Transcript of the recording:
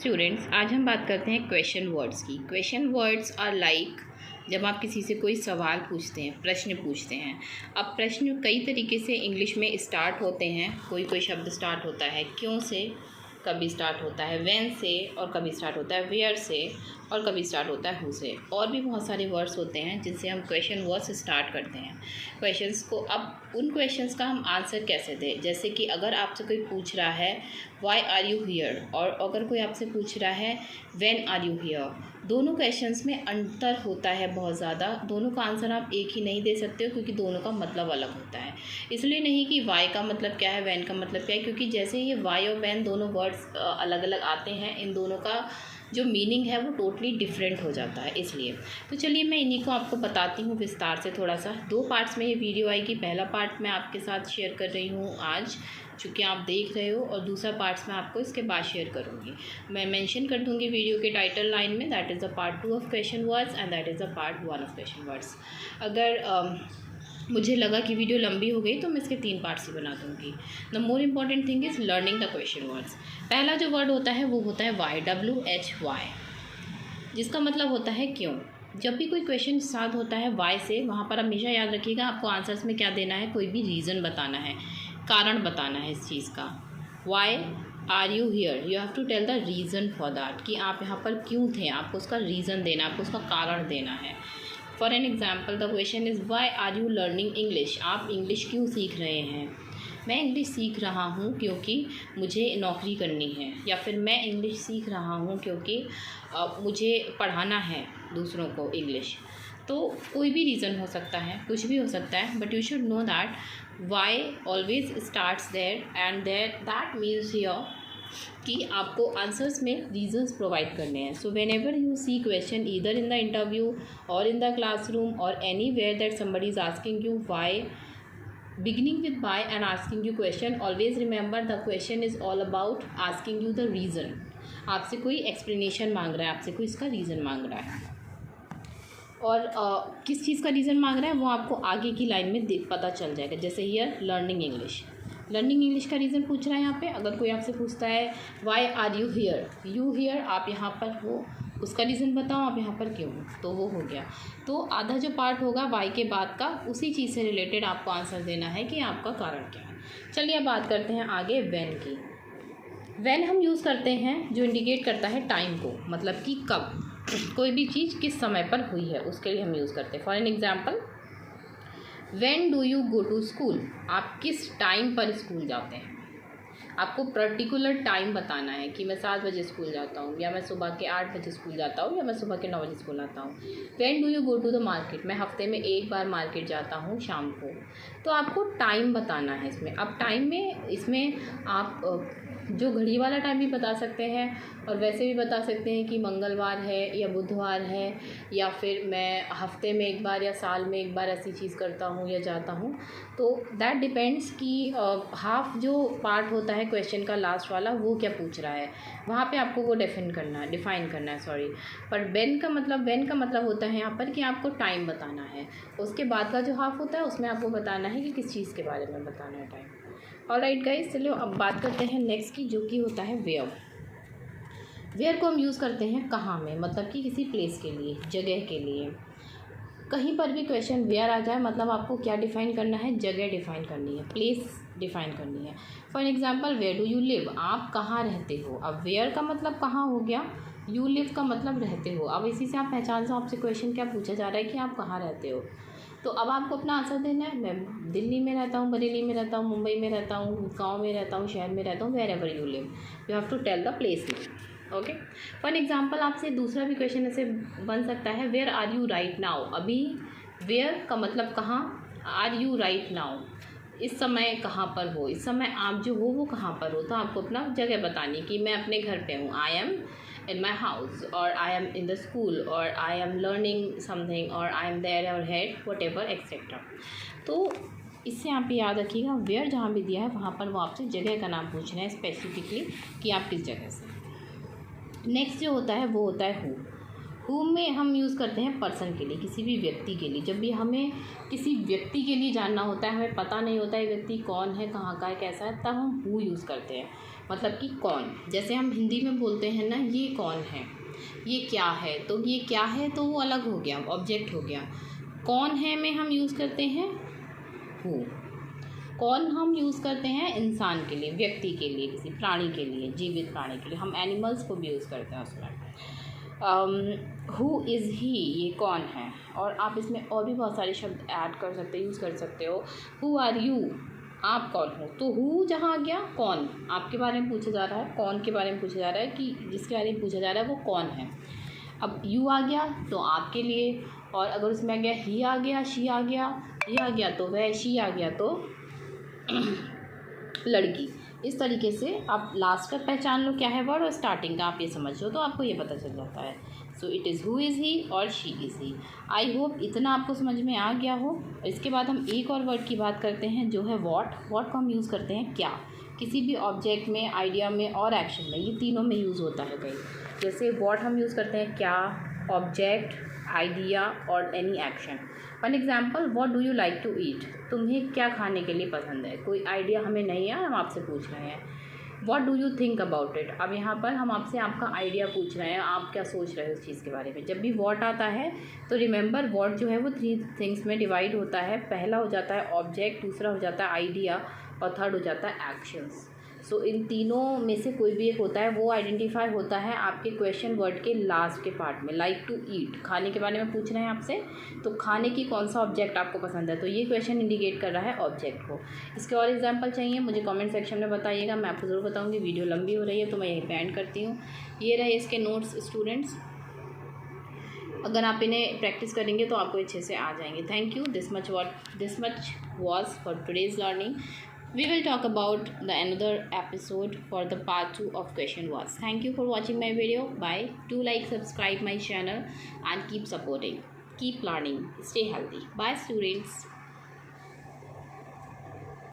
Students, आज हम बात करते हैं क्वेश्चन वर्ड्स की। क्वेश्चन वर्ड्स आर लाइक जब आप किसी से कोई सवाल पूछते हैं, प्रश्न पूछते हैं। अब प्रश्न कई तरीके से इंग्लिश में स्टार्ट होते हैं। कोई शब्द स्टार्ट होता है क्यों से, कभी स्टार्ट होता है व्हेन से, और कभी स्टार्ट होता है वेयर से, और कभी स्टार्ट होता है हु से। और भी बहुत सारे वर्ड्स होते हैं जिनसे हम क्वेश्चन वर्ड्स स्टार्ट करते हैं क्वेश्चंस को। अब उन क्वेश्चंस का हम आंसर कैसे दें, जैसे कि अगर आपसे कोई पूछ रहा है वाई आर यू हियर, और अगर कोई आपसे पूछ रहा है व्हेन आर यू हियर, दोनों क्वेश्चंस में अंतर होता है बहुत ज़्यादा। दोनों का आंसर आप एक ही नहीं दे सकते हो, क्योंकि दोनों का मतलब अलग होता है। इसलिए नहीं कि वाई का मतलब क्या है, वैन का मतलब क्या है, क्योंकि जैसे ये वाई और वैन दोनों वर्ड्स अलग अलग आते हैं, इन दोनों का जो मीनिंग है वो टोटली डिफरेंट हो जाता है। इसलिए तो चलिए मैं इन्हीं को आपको बताती हूँ विस्तार से। थोड़ा सा 2 पार्ट्स में ये वीडियो आएगी। पहला पार्ट मैं आपके साथ शेयर कर रही हूँ आज, चूँकि आप देख रहे हो, और दूसरा पार्ट्स मैं आपको इसके बाद शेयर करूँगी। मैं मेंशन कर दूँगी वीडियो के टाइटल लाइन में, that is the part 2 of question words and that is the part 1 of question words. अगर मुझे लगा कि वीडियो लंबी हो गई तो मैं इसके 3 पार्ट्स ही बना दूँगी। The more important thing is learning the question words. पहला जो वर्ड होता है वो होता है वाई, WHY, जिसका मतलब होता है क्यों। जब भी कोई क्वेश्चन स्टार्ट होता है वाई से, वहाँ पर हमेशा याद रखिएगा आपको आंसर्स में क्या देना है, कोई भी रीज़न बताना है, कारण बताना है इस चीज़ का। Why are you here, you have to tell the reason for that, कि आप यहाँ पर क्यों थे, आपको उसका रीज़न देना है, आपको उसका कारण देना है। For an example the question is why are you learning English, आप इंग्लिश क्यों सीख रहे हैं। मैं इंग्लिश सीख रहा हूँ क्योंकि मुझे नौकरी करनी है, या फिर मैं इंग्लिश सीख रहा हूँ क्योंकि मुझे पढ़ाना है दूसरों को इंग्लिश। तो कोई भी रीज़न हो सकता है, कुछ भी हो सकता है, but you should know that why always starts there and that means here कि आपको आंसर्स में रीजंस प्रोवाइड करने हैं। So whenever you see question either in the interview और इन द क्लासरूम और anywhere that somebody is asking you why, beginning with why and asking you question, always remember the question is all about asking you the reason। आपसे कोई explanation मांग रहा है, आपसे कोई इसका रीज़न मांग रहा है, और किस चीज़ का रीज़न मांग रहा है वो आपको आगे की लाइन में पता चल जाएगा। जैसे here learning English, learning English का रीज़न पूछ रहा है यहाँ पे। अगर कोई आपसे पूछता है why are you here, you here आप यहाँ पर हो, उसका रीज़न बताओ आप यहाँ पर क्यों हो, तो वो हो गया। तो आधा जो पार्ट होगा वाई के बाद का, उसी चीज़ से रिलेटेड आपको आंसर देना है कि आपका कारण क्या है। चलिए अब बात करते हैं आगे व्हेन की। व्हेन हम यूज़ करते हैं जो इंडिकेट करता है टाइम को, मतलब कि कब कोई भी चीज़ किस समय पर हुई है, उसके लिए हम यूज़ करते हैं। For an example, when do you go to school, आप किस टाइम पर स्कूल जाते हैं। आपको पर्टिकुलर टाइम बताना है कि मैं 7 बजे स्कूल जाता हूँ, या मैं सुबह के 8 बजे स्कूल जाता हूँ, या मैं सुबह के 9 बजे स्कूल आता हूँ। When do you go to the market, मैं हफ्ते में 1 बार मार्केट जाता हूँ शाम को। तो आपको टाइम बताना है इसमें। अब टाइम में इसमें आप जो घड़ी वाला टाइम भी बता सकते हैं, और वैसे भी बता सकते हैं कि मंगलवार है या बुधवार है, या फिर मैं हफ्ते में 1 बार या साल में 1 बार ऐसी चीज़ करता हूँ या जाता हूँ। तो दैट डिपेंड्स कि हाफ जो पार्ट होता है क्वेश्चन का लास्ट वाला, वो क्या पूछ रहा है, वहाँ पे आपको वो डिफाइन करना है सॉरी। पर व्हेन का मतलब होता है यहाँ पर कि आपको टाइम बताना है। उसके बाद का जो हाफ होता है उसमें आपको बताना है कि किस चीज़ के बारे में बताना है टाइम। ऑलराइट गाइस, चलिए अब बात करते हैं नेक्स्ट की, जो कि होता है वेयर। वेयर को हम यूज़ करते हैं कहाँ में, मतलब कि किसी प्लेस के लिए, जगह के लिए। कहीं पर भी क्वेश्चन वेयर आ जाए, मतलब आपको क्या डिफ़ाइन करना है, जगह डिफ़ाइन करनी है, प्लेस डिफ़ाइन करनी है। For example, where do you live, आप कहाँ रहते हो। अब वेयर का मतलब कहाँ हो गया, यू लिव का मतलब रहते हो। अब इसी से आप पहचान सकते हो आपसे क्वेश्चन क्या पूछा जा रहा है कि आप कहाँ रहते हो। तो अब आपको अपना आंसर देना है। मैं दिल्ली में रहता हूँ, बरेली में रहता हूँ, मुंबई में रहता हूँ, गाँव में रहता हूँ, शहर में रहता हूँ, wherever you live, you have to tell the place name. Okay, for example आपसे दूसरा भी क्वेश्चन ऐसे बन सकता है, where are you right now. अभी वेयर का मतलब कहाँ, आर यू राइट नाउ इस समय कहाँ पर हो, इस समय आप जो हो वो कहाँ पर हो। तो आपको अपना जगह बतानी कि मैं अपने घर पे हूँ, I am in my house, or I am in the school, or I am learning something, or I am there or head whatever etc। तो इससे आप याद रखिएगा, वेयर जहाँ भी दिया है वहाँ पर वो आपसे जगह का नाम पूछना है स्पेसिफिकली कि आप किस जगह से। नेक्स्ट जो होता है वो होता है हु में हम यूज़ करते हैं पर्सन के लिए, किसी भी व्यक्ति के लिए। जब भी हमें किसी व्यक्ति के लिए जानना होता है, हमें पता नहीं होता है व्यक्ति कौन है, कहाँ का है, कैसा है, तब हम हु यूज़ करते हैं। मतलब कि कौन। जैसे हम हिंदी में बोलते हैं ना, ये कौन है, ये क्या है, तो ये क्या है तो वो अलग हो गया, ऑब्जेक्ट हो गया। कौन है में हम यूज़ करते हैं हु। कौन हम यूज़ करते हैं इंसान के लिए, व्यक्ति के लिए, किसी प्राणी के लिए, जीवित प्राणी के लिए। हम एनिमल्स को भी यूज़ करते हैं उसमें। हु इज़ ही, ये कौन है। और आप इसमें और भी बहुत सारे शब्द ऐड कर सकते हो, यूज़ कर सकते हो। हु आर यू, आप कौन हो। तो हु जहाँ आ गया, कौन आपके बारे में पूछा जा रहा है, कौन के बारे में पूछा जा रहा है, कि जिसके बारे में पूछा जा रहा है वो कौन है। अब यू आ गया तो आपके लिए, और अगर उसमें आ गया ही आ गया, शी आ गया, ये आ गया तो वह, शी आ गया तो लड़की। इस तरीके से आप लास्ट का पहचान लो क्या है वर्ड, और स्टार्टिंग का आप ये समझ लो तो आपको ये पता चल जाता है। So it is who is he और she is he. I hope इतना आपको समझ में आ गया हो। इसके बाद हम एक और वर्ड की बात करते हैं जो है वॉट। वॉट को हम यूज़ करते हैं क्या, किसी भी ऑब्जेक्ट में, आइडिया में और एक्शन में, ये तीनों में यूज़ होता है कहीं। जैसे वॉट हम यूज़ करते हैं क्या, ऑब्जेक्ट, आइडिया और any action. For example, what do you like to eat, तुम्हें क्या खाने के लिए पसंद है। कोई आइडिया हमें नहीं है, हम आपसे पूछ रहे हैं। What do you think about it, अब यहाँ पर हम आपसे आपका आइडिया पूछ रहे हैं, आप क्या सोच रहे हो उस चीज़ के बारे में। जब भी व्हाट आता है तो रिमेंबर व्हाट जो है वो 3 थिंग्स में डिवाइड होता है। पहला हो जाता है ऑब्जेक्ट, दूसरा हो जाता है आइडिया और थर्ड हो जाता है एक्शंस। सो इन तीनों में से कोई भी एक होता है, वो आइडेंटिफाई होता है आपके क्वेश्चन वर्ड के लास्ट के पार्ट में। लाइक टू ईट, खाने के बारे में पूछ रहे हैं आपसे, तो खाने की कौन सा ऑब्जेक्ट आपको पसंद है, तो ये क्वेश्चन इंडिकेट कर रहा है ऑब्जेक्ट को। इसके और एग्जांपल चाहिए मुझे कमेंट सेक्शन में बताइएगा, मैं आपको ज़रूर बताऊँगी। वीडियो लंबी हो रही है तो मैं यहीं पे एंड करती हूँ। ये रहे इसके नोट्स स्टूडेंट्स, अगर आप इन्हें प्रैक्टिस करेंगे तो आपको अच्छे से आ जाएंगे। Thank you. This much was for today's learning. We will talk about the another episode for the part 2 of question words. Thank you for watching my video. Bye. Do like, subscribe my channel and keep supporting. Keep learning. Stay healthy. Bye students.